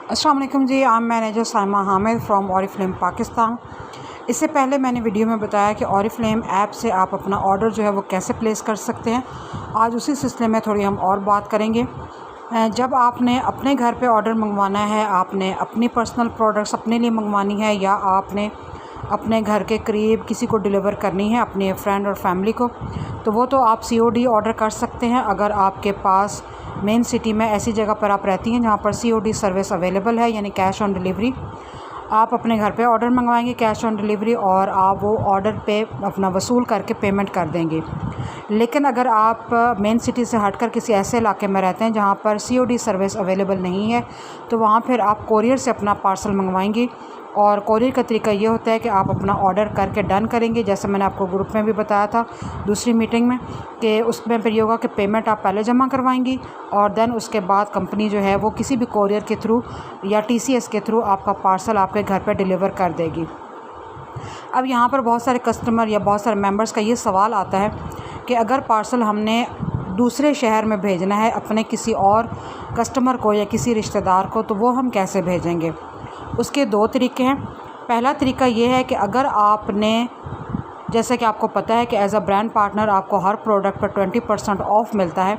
अस्सलाम वालेकुम जी। I am manager Saima Hamid from Oriflame Pakistan. इससे पहले मैंने वीडियो में बताया कि ऑरिफ्लेम ऐप से आप अपना ऑर्डर जो है वो कैसे प्लेस कर सकते हैं। आज उसी सिलसिले में थोड़ी हम और बात करेंगे। जब आपने अपने घर पे ऑर्डर मंगवाना है, आपने अपनी पर्सनल प्रोडक्ट्स अपने लिए मंगवानी है या आपने अपने घर के करीब किसी को डिलीवर करनी है, अपने फ्रेंड और फैमिली को, तो वो तो आप COD ऑर्डर कर सकते हैं। अगर आपके पास मेन सिटी में ऐसी जगह पर आप रहती हैं जहाँ पर COD सर्विस अवेलेबल है, यानी कैश ऑन डिलीवरी, आप अपने घर पे ऑर्डर मंगवाएंगे कैश ऑन डिलीवरी और आप वो ऑर्डर पे अपना वसूल करके पेमेंट कर देंगे। लेकिन अगर आप मेन सिटी से हटकर किसी ऐसे इलाके में रहते हैं जहाँ पर COD सर्विस अवेलेबल नहीं है, तो वहाँ फिर आप कोरियर से अपना पार्सल मंगवाएंगे। और कोरियर का तरीका ये होता है कि आप अपना ऑर्डर करके डन करेंगे, जैसे मैंने आपको ग्रुप में भी बताया था दूसरी मीटिंग में, कि उसमें फिर ये होगा कि पेमेंट आप पहले जमा करवाएंगी और देन उसके बाद कंपनी जो है वो किसी भी कोरियर के थ्रू या TCS के थ्रू आपका पार्सल आपके घर पर डिलीवर कर देगी। अब यहाँ पर बहुत सारे कस्टमर या बहुत सारे मेंबर्स का ये सवाल आता है कि अगर पार्सल हमने दूसरे शहर में भेजना है अपने किसी और कस्टमर को या किसी रिश्तेदार को, तो वो हम कैसे भेजेंगे। उसके दो तरीके हैं। पहला तरीका ये है कि अगर आपने, जैसे कि आपको पता है कि एज़ अ ब्रांड पार्टनर आपको हर प्रोडक्ट पर 20% ऑफ मिलता है,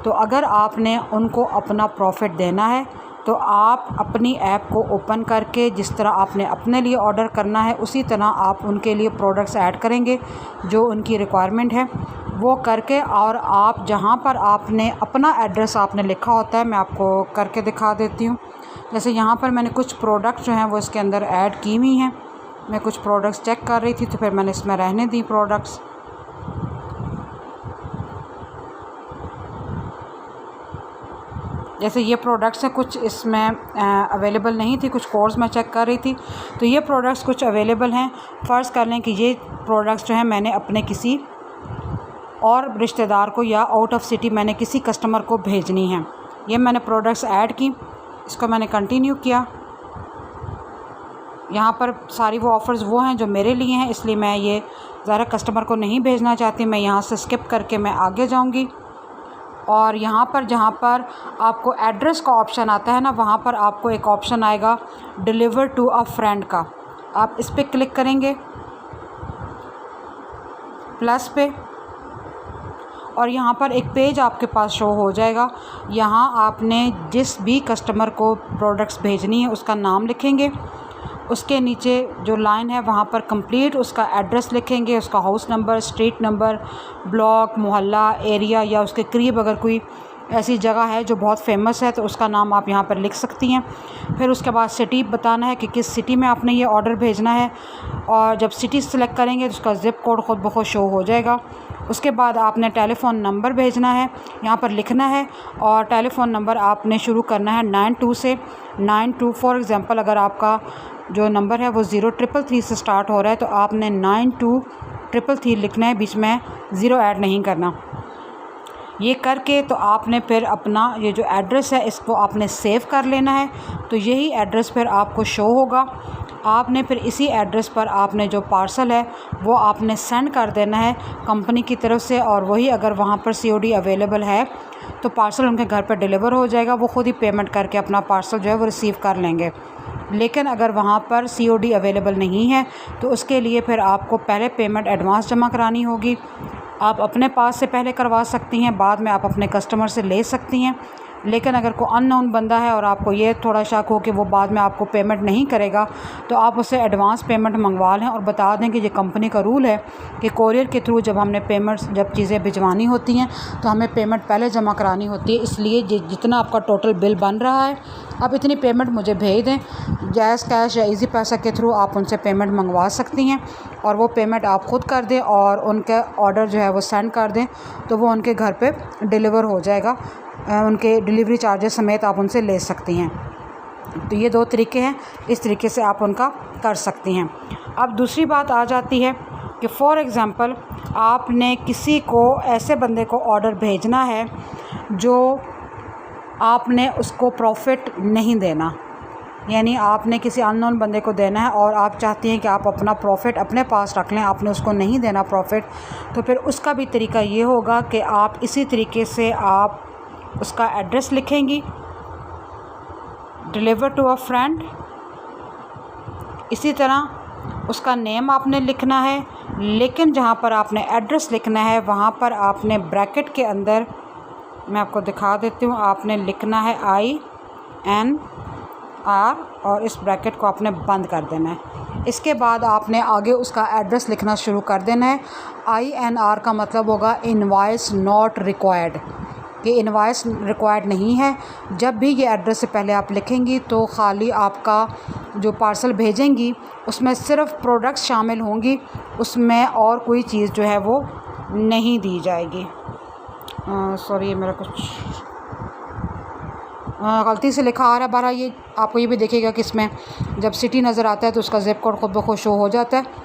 तो अगर आपने उनको अपना प्रॉफिट देना है तो आप अपनी ऐप को ओपन करके जिस तरह आपने अपने लिए ऑर्डर करना है उसी तरह आप उनके लिए प्रोडक्ट्स ऐड करेंगे जो उनकी रिक्वायरमेंट है वो करके, और आप जहां पर आपने अपना एड्रेस आपने लिखा होता है, मैं आपको करके दिखा देती हूँ। जैसे यहाँ पर मैंने कुछ प्रोडक्ट जो हैं वो इसके अंदर ऐड की हुई हैं। मैं कुछ प्रोडक्ट्स चेक कर रही थी तो फिर मैंने इसमें रहने दी प्रोडक्ट्स। जैसे ये प्रोडक्ट्स हैं, कुछ इसमें अवेलेबल नहीं थी, कुछ कोर्स मैं चेक कर रही थी तो ये प्रोडक्ट्स कुछ अवेलेबल हैं। फ़र्ज़ कर लें कि ये प्रोडक्ट्स जो हैं मैंने अपने किसी और रिश्तेदार को या आउट ऑफ सिटी मैंने किसी कस्टमर को भेजनी है। ये मैंने प्रोडक्ट्स ऐड की, इसको मैंने कंटिन्यू किया। यहाँ पर सारी वो ऑफ़र्स वो हैं जो मेरे लिए हैं, इसलिए मैं ये ज़्यादा कस्टमर को नहीं भेजना चाहती। मैं यहाँ से स्किप करके मैं आगे जाऊँगी और यहाँ पर जहाँ पर आपको एड्रेस का ऑप्शन आता है ना, वहाँ पर आपको एक ऑप्शन आएगा डिलीवर टू अ फ्रेंड का। आप इस पर क्लिक करेंगे प्लस पे और यहाँ पर एक पेज आपके पास शो हो जाएगा। यहाँ आपने जिस भी कस्टमर को प्रोडक्ट्स भेजनी है उसका नाम लिखेंगे, उसके नीचे जो लाइन है वहाँ पर कंप्लीट उसका एड्रेस लिखेंगे, उसका house number, street number, block, मोहल्ला, एरिया या उसके करीब अगर कोई ऐसी जगह है जो बहुत फेमस है तो उसका नाम आप यहाँ पर लिख सकती हैं। फिर उसके बाद सिटी बताना है कि किस सिटी में आपने ये ऑर्डर भेजना है और जब सिटी सेलेक्ट करेंगे तो उसका ज़िप कोड ख़ुद ब खुद शो हो जाएगा। उसके बाद आपने टेलीफ़ोन नंबर भेजना है, यहाँ पर लिखना है और टेलीफ़ोन नंबर आपने शुरू करना है 92 से 92। फॉर एग्ज़ाम्पल अगर आपका जो नंबर है वो 0333 से स्टार्ट हो रहा है तो आपने 9233 लिखना है, बीच में 0 ऐड नहीं करना। ये करके तो आपने फिर अपना ये जो एड्रेस है इसको आपने सेव कर लेना है, तो यही एड्रेस फिर आपको शो होगा। आपने फिर इसी एड्रेस पर आपने जो पार्सल है वो आपने सेंड कर देना है कंपनी की तरफ से, और वही अगर वहाँ पर COD अवेलेबल है तो पार्सल उनके घर पर डिलीवर हो जाएगा। वो ख़ुद ही पेमेंट करके अपना पार्सल जो है वो रिसीव कर लेंगे। लेकिन अगर वहाँ पर COD अवेलेबल नहीं है तो उसके लिए फिर आपको पहले पेमेंट एडवांस जमा करानी होगी। आप अपने पास से पहले करवा सकती हैं, बाद में आप अपने कस्टमर से ले सकती हैं। लेकिन अगर कोई अननोन बंदा है और आपको ये थोड़ा शक हो कि वो बाद में आपको पेमेंट नहीं करेगा तो आप उससे एडवांस पेमेंट मंगवा लें और बता दें कि ये कंपनी का रूल है कि कोरियर के थ्रू जब हमने जब चीज़ें भिजवानी होती हैं तो हमें पेमेंट पहले जमा करानी होती है। इसलिए जितना आपका टोटल बिल बन रहा है आप इतनी पेमेंट मुझे भेज दें। जैज़ कैश या इजी पैसा के थ्रू आप उनसे पेमेंट मंगवा सकती हैं और वो पेमेंट आप ख़ुद कर दें और उनका ऑर्डर जो है वो सेंड कर दें तो वो उनके घर पे डिलीवर हो जाएगा। उनके डिलीवरी चार्जेस समेत आप उनसे ले सकती हैं। तो ये दो तरीके हैं, इस तरीके से आप उनका कर सकती हैं। अब दूसरी बात आ जाती है कि फ़ॉर एग्ज़ाम्पल आपने किसी को ऐसे बंदे को ऑर्डर भेजना है जो आपने उसको प्रॉफिट नहीं देना, यानी आपने किसी अननोन बंदे को देना है और आप चाहती हैं कि आप अपना प्रॉफिट अपने पास रख लें, आपने उसको नहीं देना प्रॉफिट, तो फिर उसका भी तरीका ये होगा कि आप इसी तरीके से आप उसका एड्रेस लिखेंगी, डिलीवर टू अ फ्रेंड। इसी तरह उसका नेम आपने लिखना है, लेकिन जहाँ पर आपने एड्रेस लिखना है वहाँ पर आपने ब्रैकेट के अंदर, मैं आपको दिखा देती हूँ, आपने लिखना है INR और इस ब्रैकेट को आपने बंद कर देना है। इसके बाद आपने आगे उसका एड्रेस लिखना शुरू कर देना है। INR का मतलब होगा इनवॉइस नॉट रिक्वायर्ड, कि इनवॉइस रिक्वायर्ड नहीं है। जब भी ये एड्रेस से पहले आप लिखेंगी तो खाली आपका जो पार्सल भेजेंगी उसमें सिर्फ प्रोडक्ट्स शामिल होंगी, उसमें और कोई चीज़ जो है वो नहीं दी जाएगी। सॉरी, ये मेरा कुछ गलती से लिखा आ रहा है। बारह ये आपको ये भी देखिएगा कि इसमें जब सिटी नज़र आता है तो उसका ज़िप कोड खुद ब खुद शो हो जाता है।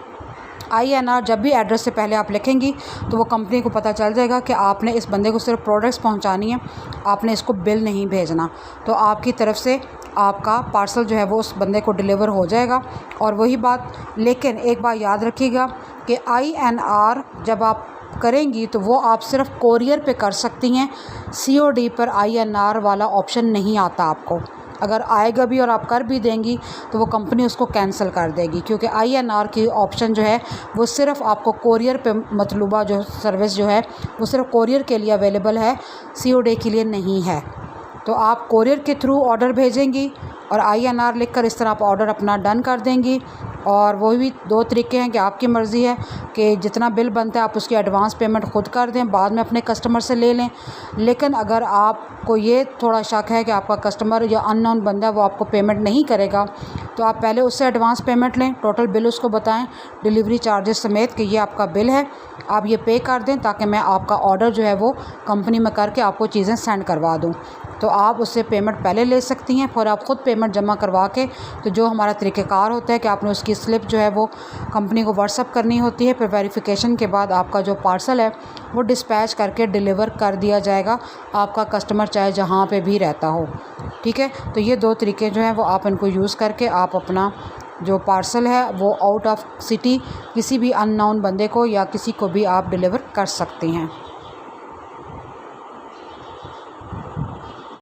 INR जब भी एड्रेस से पहले आप लिखेंगी तो वो कंपनी को पता चल जाएगा कि आपने इस बंदे को सिर्फ प्रोडक्ट्स पहुंचानी है, आपने इसको बिल नहीं भेजना। तो आपकी तरफ से आपका पार्सल जो है वो उस बंदे को डिलीवर हो जाएगा। और वही बात, लेकिन एक बात याद रखिएगा कि INR जब आप करेंगी तो वो आप सिर्फ कोरियर पे कर सकती हैं, COD पर INR वाला ऑप्शन नहीं आता आपको। अगर आएगा भी और आप कर भी देंगी तो वो कंपनी उसको कैंसिल कर देगी, क्योंकि INR की ऑप्शन जो है वो सिर्फ़ आपको कोरियर पे मतलूबा जो सर्विस जो है वो सिर्फ कोरियर के लिए अवेलेबल है, COD के लिए नहीं है। तो आप कोरियर के थ्रू ऑर्डर भेजेंगी और INR लिखकर इस तरह आप ऑर्डर अपना डन कर देंगी। और वही भी दो तरीके हैं कि आपकी मर्ज़ी है कि जितना बिल बनता है आप उसकी एडवांस पेमेंट ख़ुद कर दें, बाद में अपने कस्टमर से ले लें। लेकिन अगर आपको ये थोड़ा शक है कि आपका कस्टमर या अननोन बंदा है वो आपको पेमेंट नहीं करेगा, तो आप पहले उससे एडवांस पेमेंट लें, टोटल बिल उसको बताएं डिलीवरी चार्जेस समेत कि ये आपका बिल है, आप ये पे कर दें ताकि मैं आपका ऑर्डर जो है वो कंपनी में करके आपको चीज़ें सेंड करवा दूँ। तो आप उससे पेमेंट पहले ले सकती हैं, फिर आप ख़ुद पेमेंट जमा करवा के, तो जो हमारा तरीक़ेकार होता है कि आपने उसकी स्लिप जो है वो कंपनी को व्हाट्सअप करनी होती है। फिर वेरिफिकेशन के बाद आपका जो पार्सल है वो डिस्पैच करके डिलीवर कर दिया जाएगा, आपका कस्टमर चाहे जहाँ पे भी रहता हो। ठीक है, तो ये दो तरीके जो हैं वो आप इनको यूज़ करके आप अपना जो पार्सल है वो आउट ऑफ सिटी किसी भी अननोन बंदे को या किसी को भी आप डिलीवर कर सकती हैं।